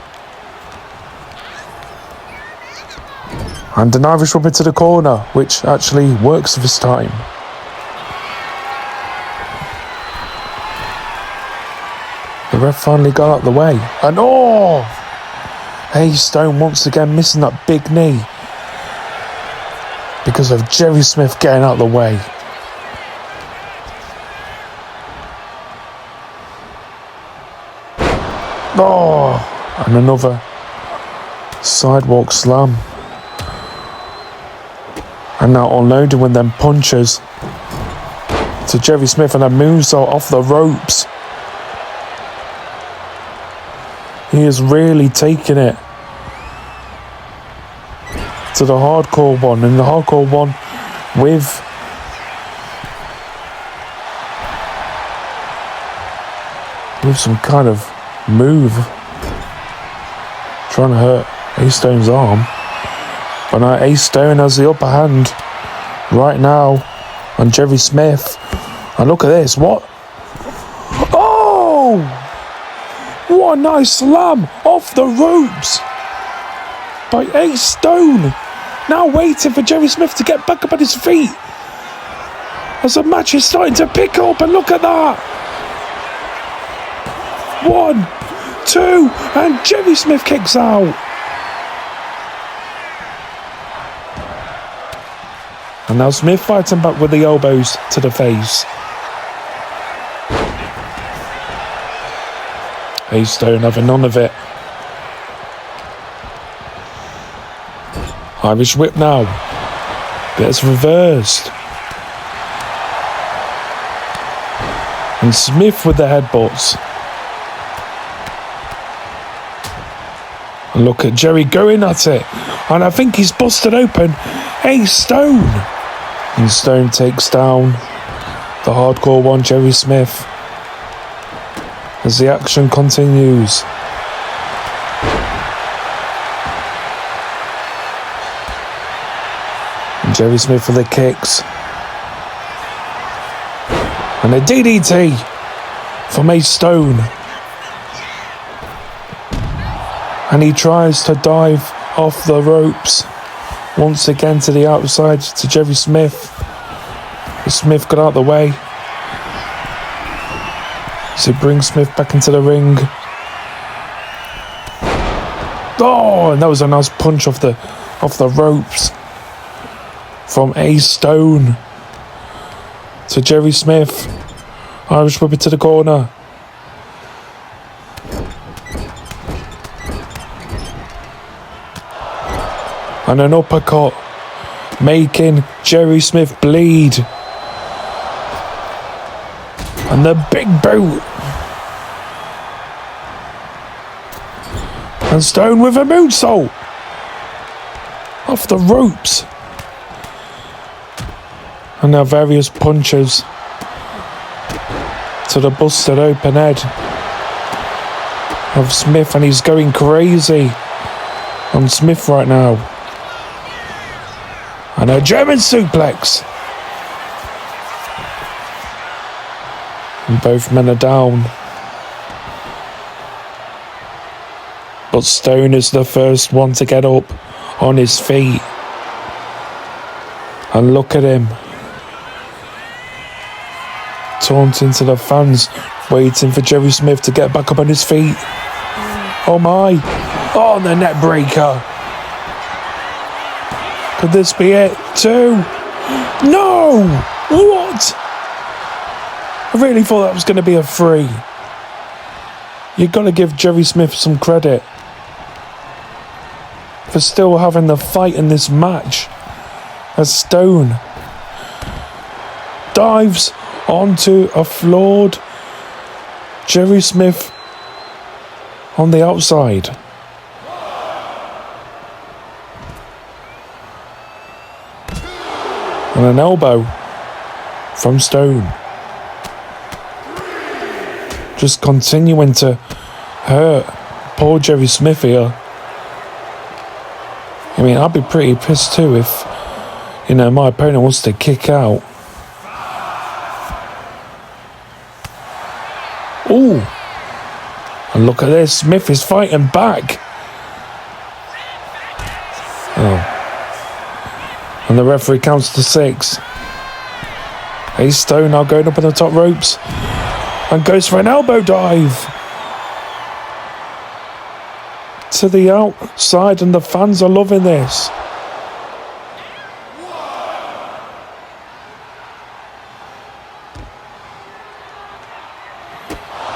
And an Irish whip into the corner, which actually works this time. The ref finally got out of the way. And oh! Ace Stone once again missing that big knee because of Jerry Smith getting out of the way. Oh! And another sidewalk slam. And now unloading with them punches to Jerry Smith, and a moonsault off the ropes. He is really taking it to the hardcore one, and the hardcore one with some kind of move trying to hurt Ace Stone's arm. But now Ace Stone has the upper hand right now on Jerry Smith. And look at this, what? Oh! What a nice slam off the ropes by Ace Stone. Now waiting for Jerry Smith to get back up on his feet as the match is starting to pick up, and look at that. 1, 2, and Jerry Smith kicks out. And now Smith fighting back with the elbows to the face. Ace Stone having none of it. Irish whip now. Gets reversed. And Smith with the headbutts. And look at Jerry going at it. And I think he's busted open Ace Stone. And Stone takes down the hardcore one, Jerry Smith, as the action continues. And Jerry Smith for the kicks. And a DDT from Ace Stone. And he tries to dive off the ropes. Once again to the outside to Jerry Smith. Smith got out of the way. So he brings Smith back into the ring. Oh, and that was a nice punch off the ropes from Ace Stone to Jerry Smith. Irish whip it to the corner. And an uppercut, making Jerry Smith bleed. And the big boot. And Stone with a moonsault off the ropes. And now various punches to the busted open head of Smith, and he's going crazy on Smith right now. And a German suplex. And both men are down. But Stone is the first one to get up on his feet. And look at him. Taunting to the fans, waiting for Jerry Smith to get back up on his feet. Oh my. Oh, the net breaker. Could this be it? 2. No! What? I really thought that was going to be a 3. You've got to give Jerry Smith some credit for still having the fight in this match. As Stone dives onto a floored Jerry Smith on the outside. And an elbow from Stone. Just continuing to hurt poor Jerry Smith here. I mean, I'd be pretty pissed too if, you know, my opponent wants to kick out. Ooh. And look at this. Smith is fighting back. Oh. And the referee counts to 6. Ace Stone now going up on the top ropes. And goes for an elbow dive. To the outside, and the fans are loving this.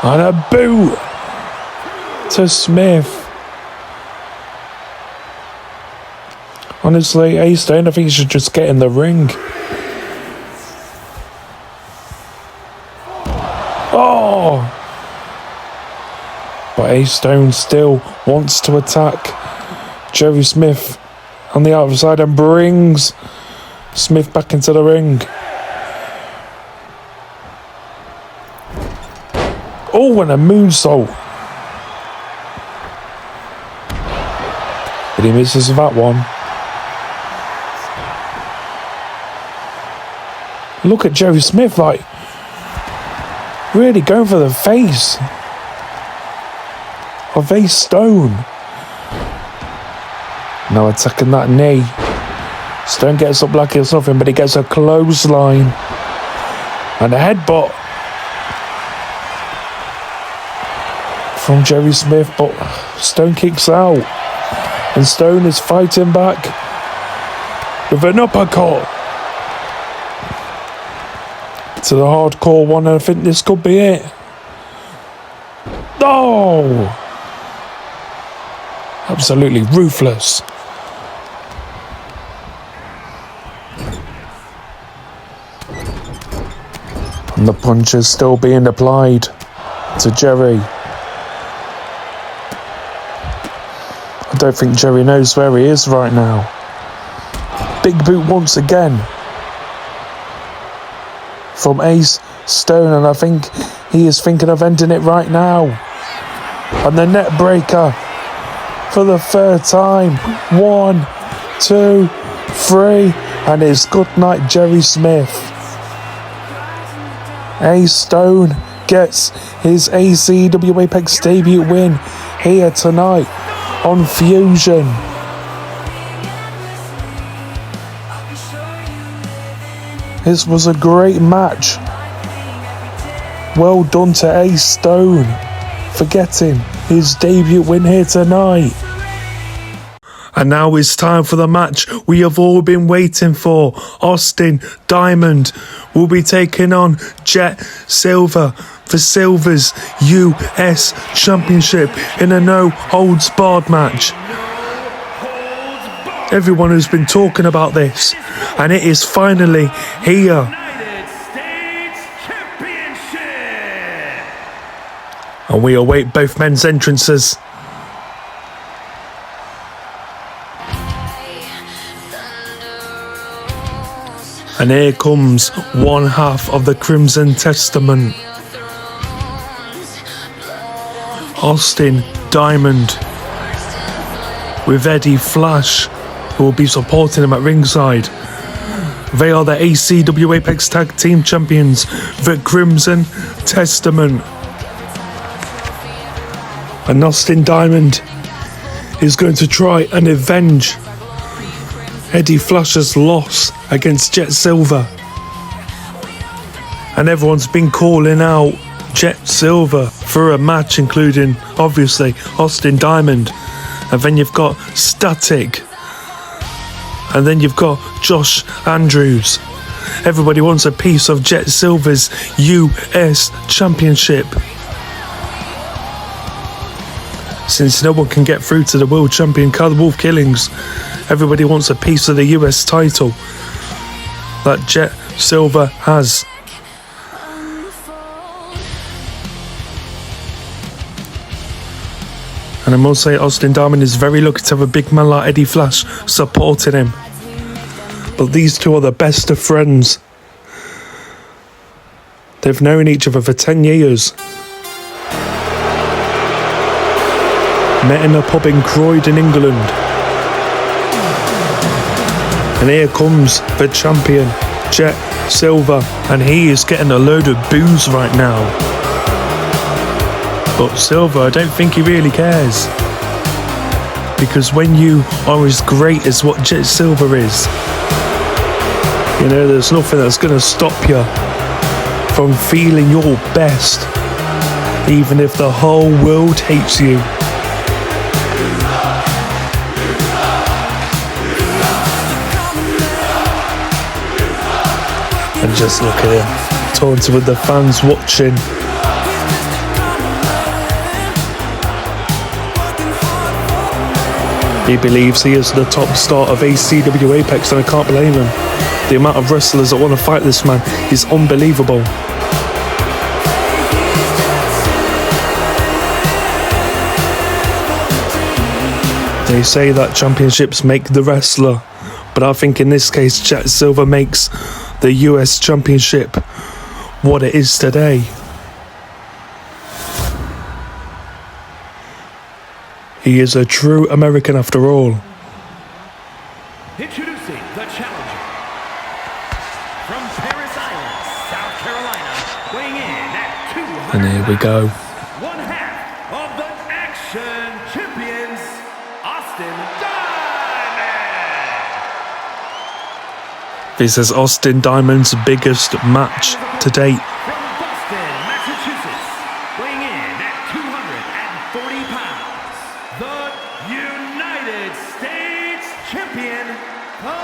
And a boot to Smith. Honestly, Ace Stone, I think he should just get in the ring. Oh! But Ace Stone still wants to attack Jerry Smith on the outside and brings Smith back into the ring. Oh, and a moonsault. But he misses that one. Look at Jerry Smith, like, really going for the face of Ace Stone. Now attacking that knee. Stone gets up like it's nothing, but he gets a clothesline and a headbutt from Jerry Smith, but Stone kicks out, and Stone is fighting back with an uppercut to the hardcore one, and I think this could be it. Oh! Absolutely ruthless. And the punch is still being applied to Jerry. I don't think Jerry knows where he is right now. Big boot once again from Ace Stone, and I think he is thinking of ending it right now. And the net breaker for the 3rd time. 1, 2, 3, and it's good night, Jerry Smith. Ace Stone gets his ACW Apex debut win here tonight on Fusion. This was a great match. Well done to Ace Stone for getting his debut win here tonight. And now it's time for the match we have all been waiting for. Austin Diamond will be taking on Jet Silver for Silver's US Championship in a no-holds-barred match. Everyone has been talking about this, and it is finally here. United States Championship. And we await both men's entrances. And here comes one half of the Crimson Testament. Austin Diamond with Eddie Flash, who will be supporting him at ringside. They are the ACW Apex Tag Team Champions, the Crimson Testament. And Austin Diamond is going to try and avenge Eddie Flash's loss against Jet Silver. And everyone's been calling out Jet Silver for a match, including obviously Austin Diamond. And then you've got Static. And then you've got Josh Andrews. Everybody wants a piece of Jet Silver's US Championship. Since no one can get through to the world champion Carl Wolf Killings, everybody wants a piece of the US title that Jet Silver has. And I must say, Austin Diamond is very lucky to have a big man like Eddie Flash supporting him. But these two are the best of friends. They've known each other for 10 years. Met in a pub in Croydon, England. And here comes the champion, Jet Silver, and he is getting a load of booze right now. But Silver, I don't think he really cares. Because when you are as great as what Jet Silver is, you know, there's nothing that's going to stop you from feeling your best, even if the whole world hates you. And just look at him, taunting with the fans watching. He believes he is the top star of ACW Apex, and I can't blame him. The amount of wrestlers that want to fight this man is unbelievable. They say that championships make the wrestler, but I think in this case Jet Silver makes the US Championship what it is today. He is a true American after all. Introducing the challenger from Paris Island, South Carolina, weighing in at 200. And here we go. One half of the Action Champions, Austin Diamond. This is Austin Diamond's biggest match to date. From Boston, Massachusetts, weighing in at 240 pounds, the United States Champion, the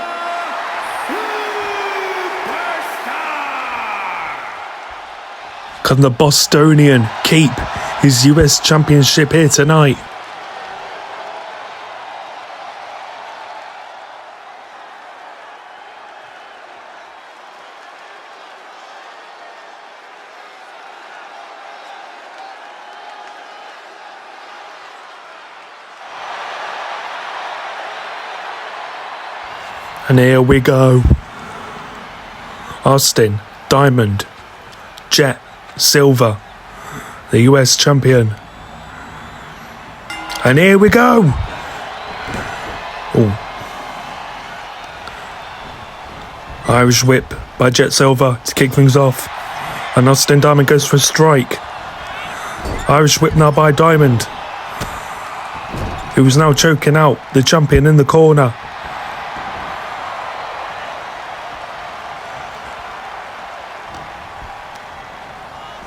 Superstar. Can the Bostonian keep his US Championship here tonight? And here we go. Austin Diamond, Jet Silver, the US champion. And here we go. Ooh. Irish whip by Jet Silver to kick things off. And Austin Diamond goes for a strike. Irish whip now by Diamond, who's now choking out the champion in the corner.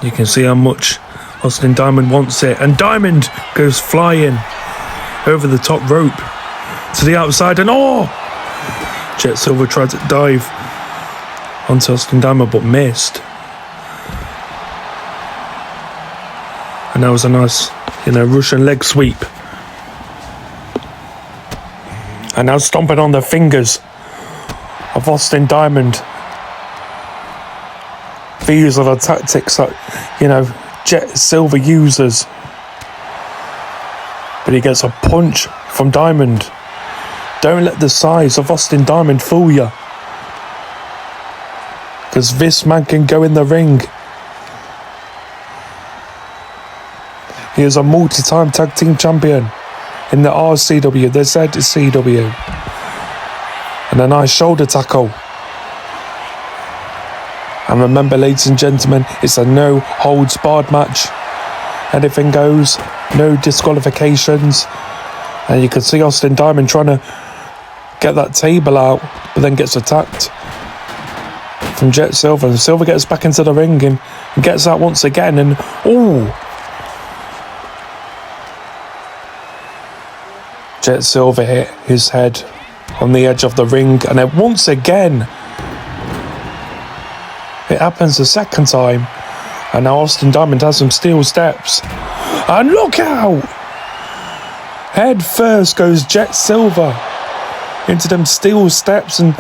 You can see how much Austin Diamond wants it, and Diamond goes flying over the top rope to the outside, and Jet Silver tried to dive onto Austin Diamond but missed. And that was a nice, Russian leg sweep. And now stomping on the fingers of Austin Diamond. These are the tactics that, Jet Silver uses. But he gets a punch from Diamond. Don't let the size of Austin Diamond fool you. Because this man can go in the ring. He is a multi-time tag team champion in the RCW, the ZCW. And a nice shoulder tackle. And remember, ladies and gentlemen, it's a no-holds-barred match. Anything goes, no disqualifications. And you can see Austin Diamond trying to get that table out, but then gets attacked from Jet Silver. And Silver gets back into the ring and gets out once again. And, Jet Silver hit his head on the edge of the ring, and then once again it happens a second time, and now Austin Diamond has some steel steps, and look out! Head first goes Jet Silver into them steel steps, and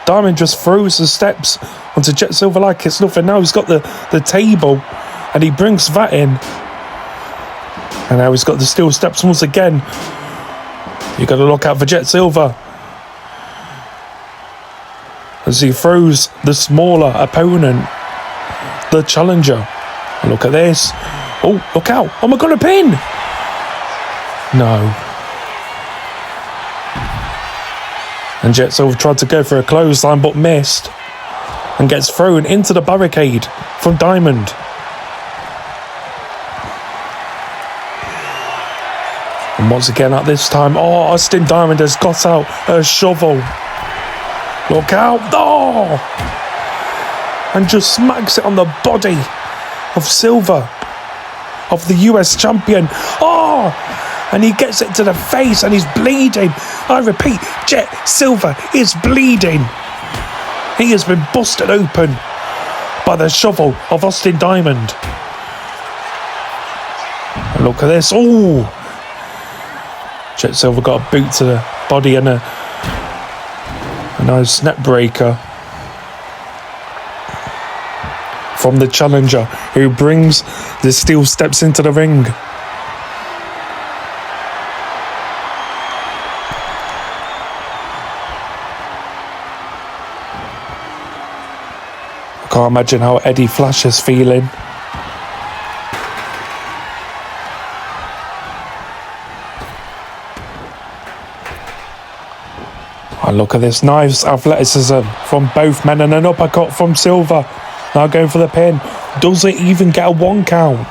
Diamond just throws the steps onto Jet Silver like it's nothing. Now he's got the table, and he brings that in, and now he's got the steel steps once again. You got to look out for Jet Silver as he throws the smaller opponent, the challenger. And look at this. Oh, look out. Oh my God, a pin. No. And Jet Silver tried to go for a clothesline but missed and gets thrown into the barricade from Diamond. And once again at this time, Austin Diamond has got out a shovel. Look out. And just smacks it on the body of Silver, of the US champion. And he gets it to the face and he's bleeding. I repeat, Jet Silver is bleeding. He has been busted open by the shovel of Austin Diamond. And look at this. Jet Silver got a boot to the body and a nice neck breaker from the challenger, who brings the steel steps into the ring. I can't imagine how Eddie Flash is feeling. And look at this nice athleticism from both men, and an uppercut from Silver. Now going for the pin. Does it even get a 1 count?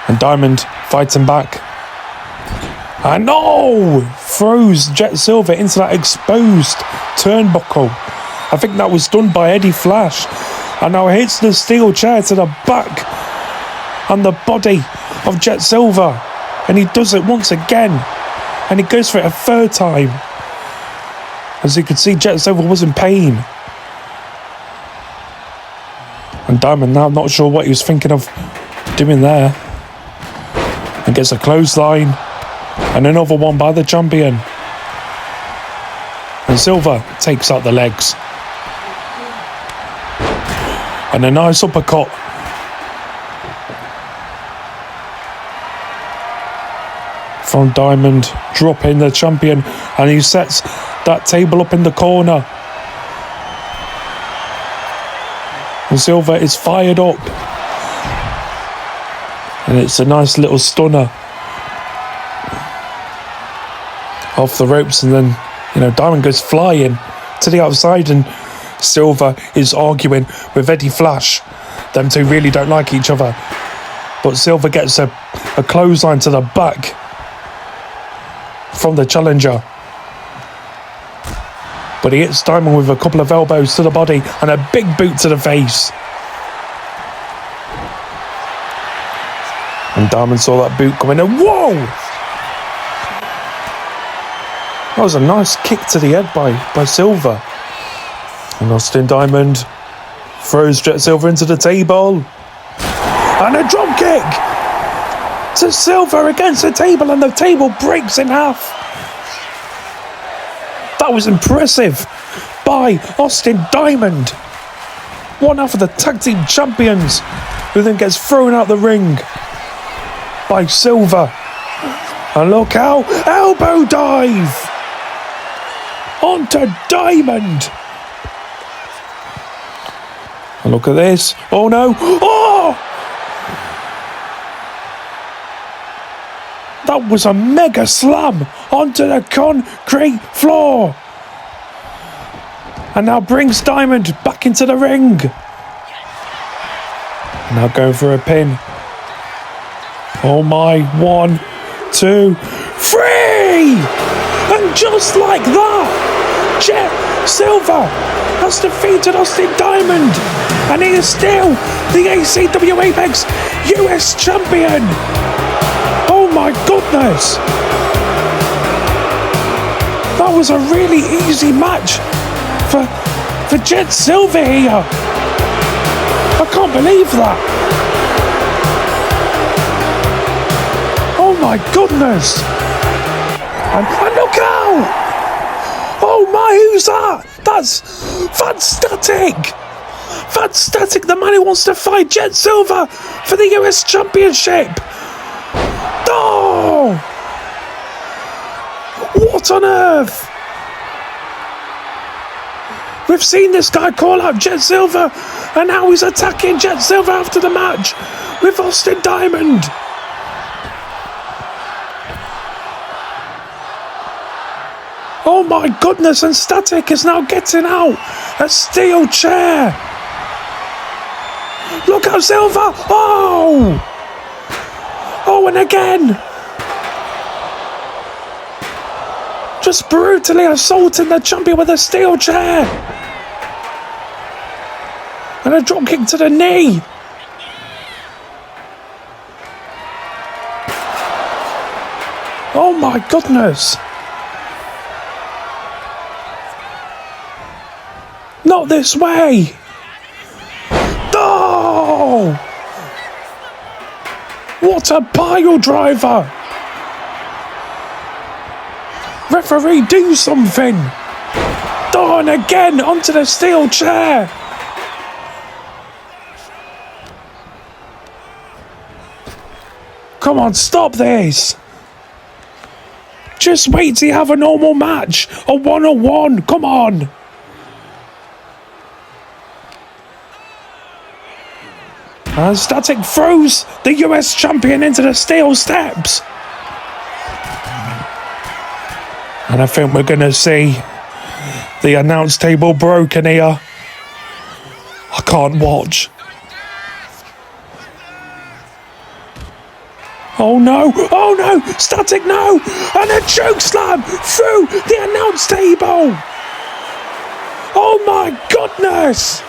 And Diamond fighting back. And throws Jet Silver into that exposed turnbuckle. I think that was done by Eddie Flash. And now hits the steel chair to the back and the body of Jet Silver. And he does it once again. And he goes for it a third time. As you can see, Jet Silver was in pain. And Diamond now not sure what he was thinking of doing there. And gets a clothesline. And another one by the champion. And Silver takes out the legs. And a nice uppercut. From Diamond, dropping the champion, and he sets that table up in the corner. And Silver is fired up, and it's a nice little stunner off the ropes, and then Diamond goes flying to the outside, and Silver is arguing with Eddie Flash. Them two really don't like each other. But Silver gets a clothesline to the back from the challenger. But he hits Diamond with a couple of elbows to the body and a big boot to the face. And Diamond saw that boot coming and whoa! That was a nice kick to the head by Silver. And Austin Diamond throws Jet Silver into the table. And a drop kick to Silver against the table, and the table breaks in half. That was impressive by Austin Diamond. One half of the tag team champions, who then gets thrown out the ring by Silver. And look how elbow dive onto Diamond. And look at this. Oh no. Oh! That was a mega slam onto the concrete floor. And now brings Diamond back into the ring. Now going for a pin. Oh my, 1, 2, 3! And just like that, Jet Silver has defeated Austin Diamond. And he is still the ACW Apex US Champion. Oh my goodness! That was a really easy match for Jet Silver here. I can't believe that. Oh my goodness! And look out! Oh my, who's that? That's Fantastic! Fantastic, the man who wants to fight Jet Silver for the US Championship. Oh! What on earth? We've seen this guy call out Jet Silver, and now he's attacking Jet Silver after the match with Austin Diamond. Oh my goodness, and Static is now getting out a steel chair. Look out, Silver! Oh! Oh, and again! Just brutally assaulting the champion with a steel chair! And a drop kick to the knee! Oh my goodness! Not this way! Oh! What a pile driver! Referee, do something! Oh, and again onto the steel chair! Come on, stop this! Just wait till you have a normal match! A one-on-one, come on! And Static throws the US champion into the steel steps. And I think we're going to see the announce table broken here. I can't watch. Oh no, oh no, Static no! And a choke slam through the announce table! Oh my goodness!